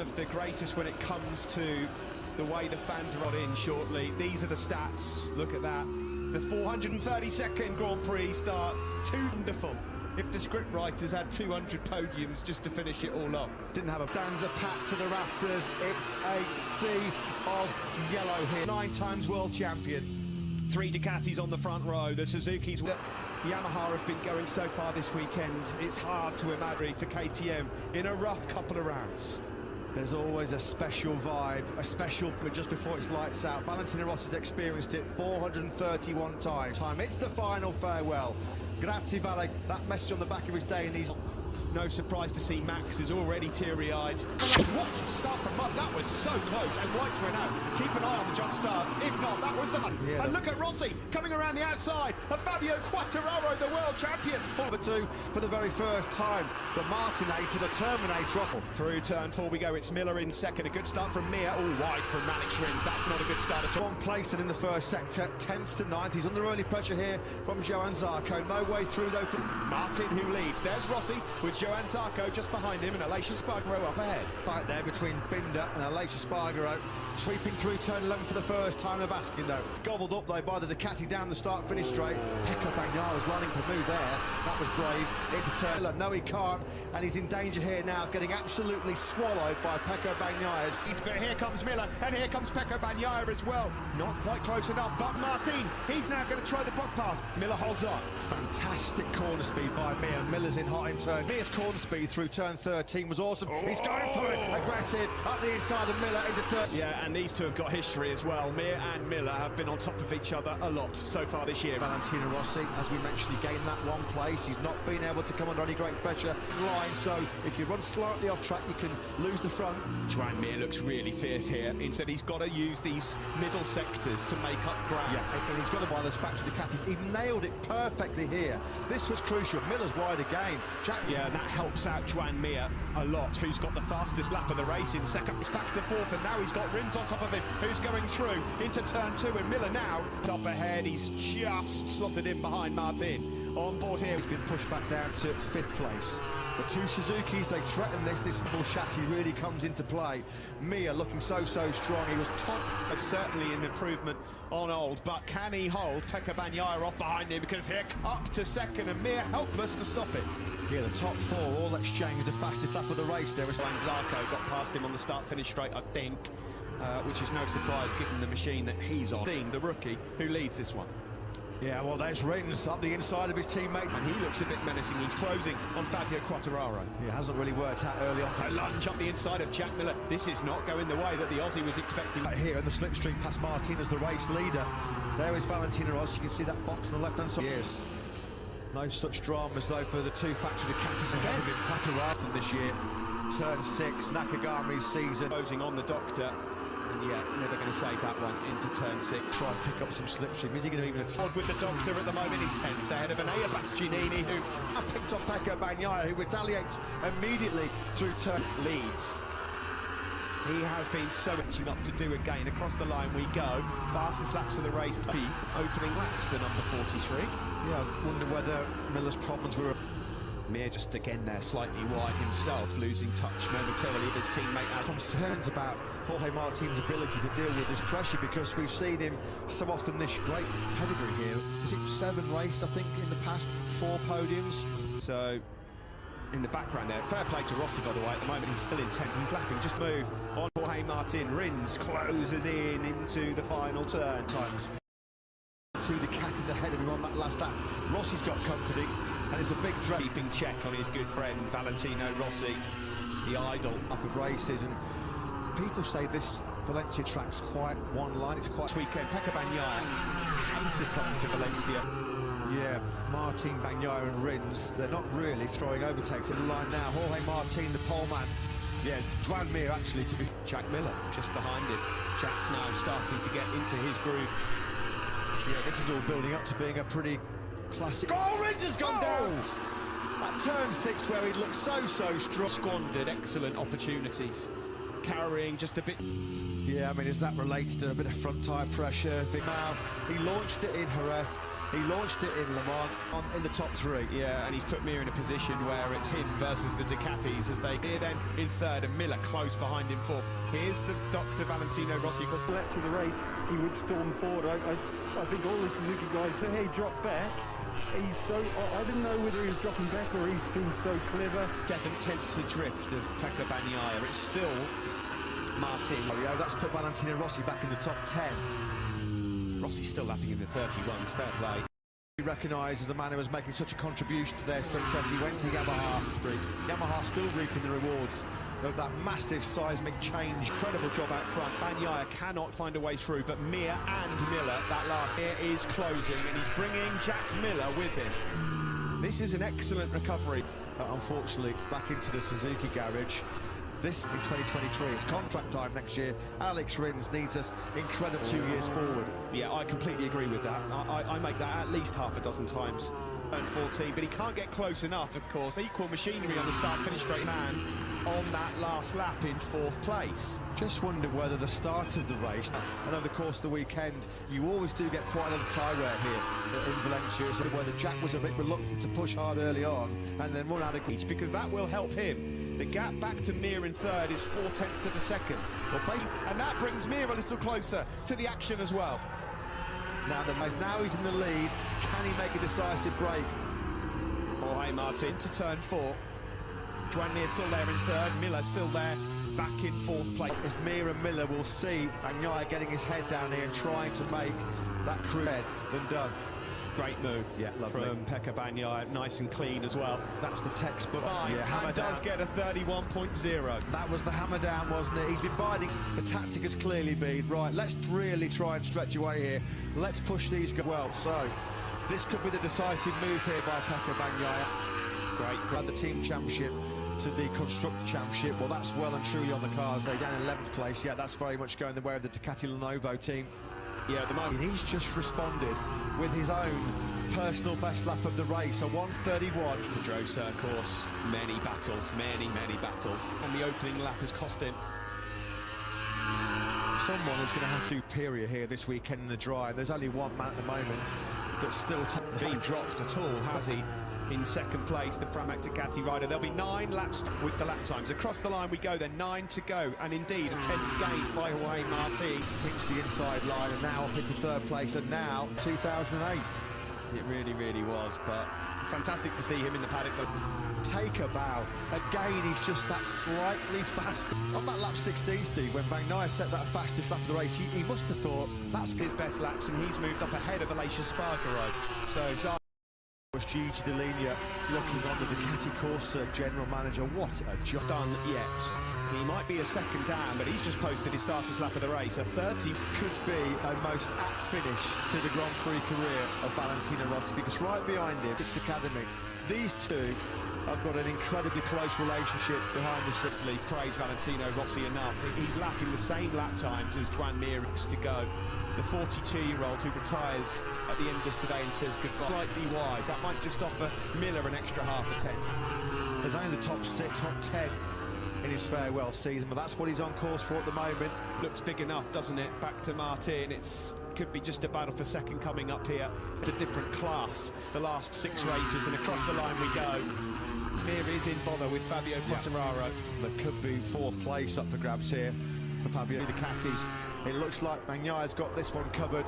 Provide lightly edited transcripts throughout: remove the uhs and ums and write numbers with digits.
of the greatest when it comes to the way the fans are on in shortly. These are the stats. Look at that. The 432nd Grand Prix start. Wonderful. If the script writers had 200 podiums just to finish it all off. Didn't have a stanza packed to the rafters. It's a sea of yellow here. 9 times world champion. 3 Ducatis on the front row. The Suzuki's. Yamaha have been going so far this weekend. It's hard to imagine for KTM in a rough couple of rounds. There's always a special vibe, a special, but just before it's lights out. Valentino Rossi's experienced it 431 times. It's the final farewell. Grazie Vale, that message on the back of his day, and he's no surprise to see Max is already teary-eyed. What start from Mud, that was so close, and White went out. Keep an eye on the jump starts, if not, that was the one. Yeah, and look at Rossi coming around the outside, and Fabio Quartararo, the world champion. Number 2 for the very first time, the Martinator, the Terminator. Through turn 4 we go, it's Miller in second, a good start from Mir, all wide from Malik Rins, that's not a good start at all. One place and in the first sector, 10th to 9th, he's under early pressure here from Johann Zarco, no way through though for Martin who leads. There's Rossi with Johann Zarco just behind him and Aleix Espargaro up ahead. Right there between Binder and Aleix Espargaro, sweeping through turn 11 for the first time of asking though. Gobbled up though by the Ducati down the start finish straight. Pecco Bagnaia was running to move there, that was brave. Into turn, no he can't, and he's in danger here now, getting absolutely swallowed by Pecco Bagnaia. But here comes Miller, and here comes Pecco Bagnaia as well. Not quite close enough, but Martin, he's now going to try the block pass. Miller holds on. Fantastic corner speed by Mir. Miller's in hot in turn. Mir's corner speed through turn 13 was awesome. He's going for it, aggressive, up the inside of Miller into turn. Yeah, and these two have got history as well. Mir and Miller have been on top of each other a lot so far this year. Valentino Rossi, as we mentioned, he gained that one place. He's not been able to come under any great pressure line, so if you run slightly off track, you can lose the front. Joan Mir looks really fierce here. Instead, he's got to use these middle sectors to make up ground. Yeah, and he's got to buy those factory Ducatis. He nailed it perfectly here. This was crucial. Miller's wide again. Yeah, that helps out Joan Mir a lot, who's got the fastest lap of the race in second. Back to 4th, and now he's got Rins on top of him, who's going through into turn 2, and Miller now up ahead. He's just slotted in behind Martin. On board here, he's been pushed back down to 5th place. The 2 Suzukis, they threaten this full chassis really comes into play. Mir looking so strong, he was top. Certainly an improvement on old, but can he hold Pecco Bagnaia off behind him, because here up to second and Mir helpless to stop it. Yeah, the top 4 all exchanged the fastest lap of the race there. Zarco got past him on the start-finish straight, I think, which is no surprise given the machine that he's on. Dean, the rookie, who leads this one. Yeah, well, there's Rins up the inside of his teammate, and he looks a bit menacing. He's closing on Fabio Quartararo. It hasn't really worked out early on. A lunge up the inside of Jack Miller. This is not going the way that the Aussie was expecting. Right here in the slipstream past Martin as the race leader. There is Valentino Rossi. You can see that box on the left-hand side. Yes. No such dramas, though, for the 2 factory Ducatis ahead of him. Quartararo this year. Turn 6, Nakagami's season. Closing on the doctor. And yeah, never going to save that one into turn 6. Try and pick up some slipstream. Is he going to even attack with the doctor at the moment in 10th, ahead of Enea Bastianini, who picked up Pecco Bagnaia, who retaliates immediately through turn leads. He has been so itching up to do again. Across the line we go. Fastest laps of the race. Opening laps, the number 43. Yeah, I wonder whether Miller's problems were... Mir just again there, slightly wide himself, losing touch momentarily of his teammate. Concerns about Jorge Martin's ability to deal with this pressure, because we've seen him so often this great pedigree here. Is it 7 races, I think, in the past, 4 podiums? So, in the background there, fair play to Rossi, by the way. At the moment, he's still in 10th. He's lapping just to move on Jorge Martin. Rins closes in into the final turn. Times 2 Ducatis ahead of him on that last lap. Rossi's got company, and it's a big threat. Keeping check on his good friend Valentino Rossi, the idol up of races. And people say this Valencia track's quite one line. It's quite weekend. Pecco Bagnaia hated coming to Valencia. Yeah, Martin, Bagnaia and Rins, they're not really throwing overtakes in the line now. Jorge Martin, the pole man. Yeah, Joan Mir actually to be... Jack Miller just behind him. Jack's now starting to get into his groove. Yeah, this is all building up to being a pretty classic. Oh, Rins has gone down! At turn 6 where he looked so strong. Squandered excellent opportunities. Carrying just a bit... Yeah, I mean, is that related to a bit of front tyre pressure? Big mouth. He launched it in Jerez. He launched it in Le Mans in the top three. Yeah, and he's put Mir in a position where it's him versus the Ducatis as they here then in third, and Miller close behind him fourth. Here's the Dr. Valentino Rossi. After the race, he would storm forward. I think all the Suzuki guys, but hey, drop back. He's so, I didn't know whether he was dropping back or he's been so clever. 7/10 adrift of Pecco Bagnaia. It's still Martin. Oh, yeah, that's put Valentino Rossi back in the top 10. Rossi's still lapping in the 31s, fair play. He recognises the man who was making such a contribution to their success. He went to Yamaha. Yamaha still reaping the rewards of that massive seismic change. Incredible job out front. Bagnaia cannot find a way through, but Mir and Miller, that last here is closing, and he's bringing Jack Miller with him. This is an excellent recovery. Unfortunately, back into the Suzuki garage. This in 2023, it's contract time next year. Alex Rins needs us incredible 2 years forward. Yeah, I completely agree with that. I make that at least half a dozen times. 14, but he can't get close enough, of course. Equal machinery on the start-finish straight man on that last lap in fourth place. Just wondered whether the start of the race and over the course of the weekend, you always do get quite a lot of tyre wear here in Valencia. So whether Jack was a bit reluctant to push hard early on and then run out of each, because that will help him. The gap back to Mir in third is 4/10 of a second. And that brings Mir a little closer to the action as well. Now he's in the lead. Can he make a decisive break? Oh, hey, Martin to turn 4. Juan Mir still there in third. Miller still there, back in fourth place. As Mir and Miller will see Bagnaia getting his head down here and trying to make that crew head than done. Great move, yeah, lovely. From Pecco Bagnaia, nice and clean as well. That's the textbook. Yeah, and does get a 31.0. That was the hammer down, wasn't it? He's been biding. The tactic has clearly been, right, let's really try and stretch away here. Let's push these guys well. So, this could be the decisive move here by Pecco Bagnaia. Great. Grab the team championship to the Constructor Championship. Well, that's well and truly on the cards. They're down in 11th place. Yeah, that's very much going the way of the Ducati Lenovo team. Yeah, at the moment. He's just responded with his own personal best lap of the race, a 1:31. Pedrosa, of course, many battles, many battles. On the opening lap has cost him. Someone is going to have to do Superior here this weekend in the dry. There's only one man at the moment that's still been dropped at all, has he? In second place, the Pramac Ducati rider. There'll be 9 laps with the lap times. Across the line we go, then 9 to go. And indeed, a 10th gain by Jorge Martin. Pinched the inside line and now up into third place, and now 2008. It really was, but fantastic to see him in the paddock. Take a bow. Again, he's just that slightly fast. On that lap 16, Steve, when Bagnaia set that fastest lap of the race, he must have thought, that's his best laps, and he's moved up ahead of Aleix Espargaro. So Gigi Dell'Igna looking on the Ducati Corsa general manager. What a job done yet. He might be a second down, but he's just posted his fastest lap of the race. A 30 could be a most apt finish to the Grand Prix career of Valentino Rossi, because right behind him, Six Academy, these two have got an incredibly close relationship behind the scenes. Praise Valentino Rossi enough. He's lapping the same lap times as Juan Mir to go. The 42-year-old who retires at the end of today and says goodbye. Slightly wide. That might just offer Miller an extra half a 10. There's only the top 6, top 10 in his farewell season, but that's what he's on course for at the moment. Looks big enough, doesn't it? Back to Martin. Could be just a battle for second coming up here. But a different class. The last 6 races, and across the line we go. Mir is in bother with Fabio Quartararo. There could be 4th place up for grabs here for Fabio Ducatis. It looks like Bagnaia's got this one covered.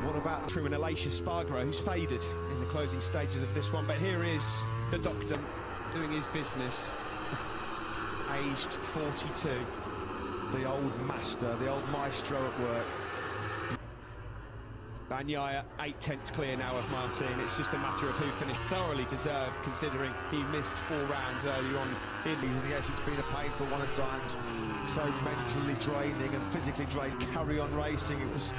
What about True and Aleix Espargaro, who's faded in the closing stages of this one? But here is the doctor doing his business, aged 42. The old master, the old maestro at work. Bagnaia 8/10 clear now of Martin. It's just a matter of who finished. Thoroughly deserved, considering he missed 4 rounds earlier on in the season. Yes, it's been a painful one at times. So mentally draining and physically draining. Carry on racing. It was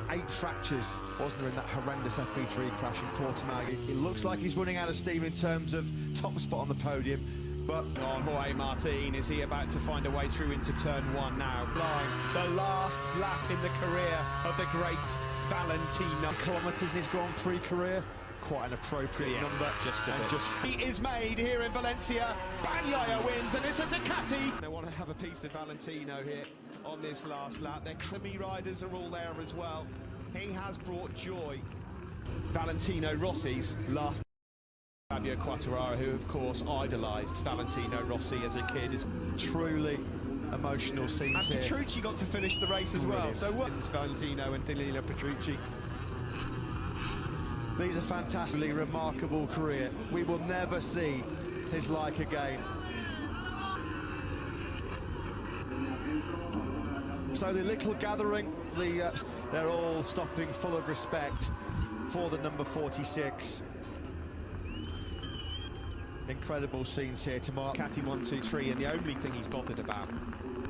8 fractures, wasn't there, in that horrendous FP3 crash in Portimao. It looks like he's running out of steam in terms of top spot on the podium. But on Jorge Martin, is he about to find a way through into turn 1 now? The last lap in the career of the great Valentino. Kilometres in his Grand Prix career. Quite an appropriate number. He is made here in Valencia. Bagnaia wins, and it's a Ducati. They want to have a piece of Valentino here on this last lap. Their creamy riders are all there as well. He has brought joy Valentino Rossi's last. Fabio Quartararo, who of course idolised Valentino Rossi as a kid, is Truly emotional scenes and here. Petrucci got to finish the race as well. Brilliant. So what? Valentino and Danilo Petrucci. These are fantastically remarkable career. We will never see his like again. So the little gathering, they're all stopping full of respect for the number 46. Incredible scenes here tomorrow. Catty 1, 2, 3, and the only thing he's bothered about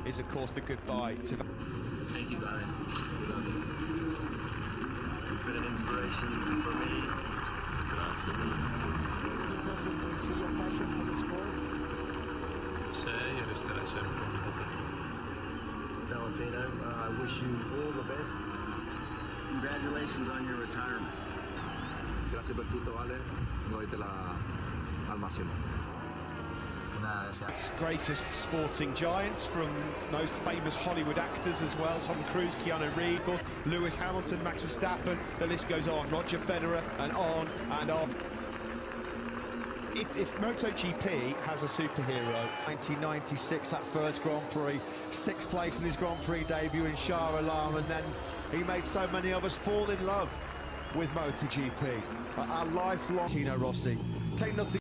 is, of course, the goodbye to. Thank you, Barry. You've been an inspiration for me. Grazie, bellissimo. Impressive to see your passion for the sport. Sei e resterai sempre un mito per me. Valentino, I wish you all the best. Congratulations on your retirement. Grazie per tutto, Ale. Noi te la al massimo. Greatest sporting giants, from most famous Hollywood actors as well. Tom Cruise, Keanu Reeves, Lewis Hamilton, Max Verstappen, the list goes on. Roger Federer, and on and on. If MotoGP has a superhero, 1996, that first Grand Prix, 6th place in his Grand Prix debut in Shah Alam, and then he made so many of us fall in love with MotoGP. Our lifelong Tino Rossi. Take nothing.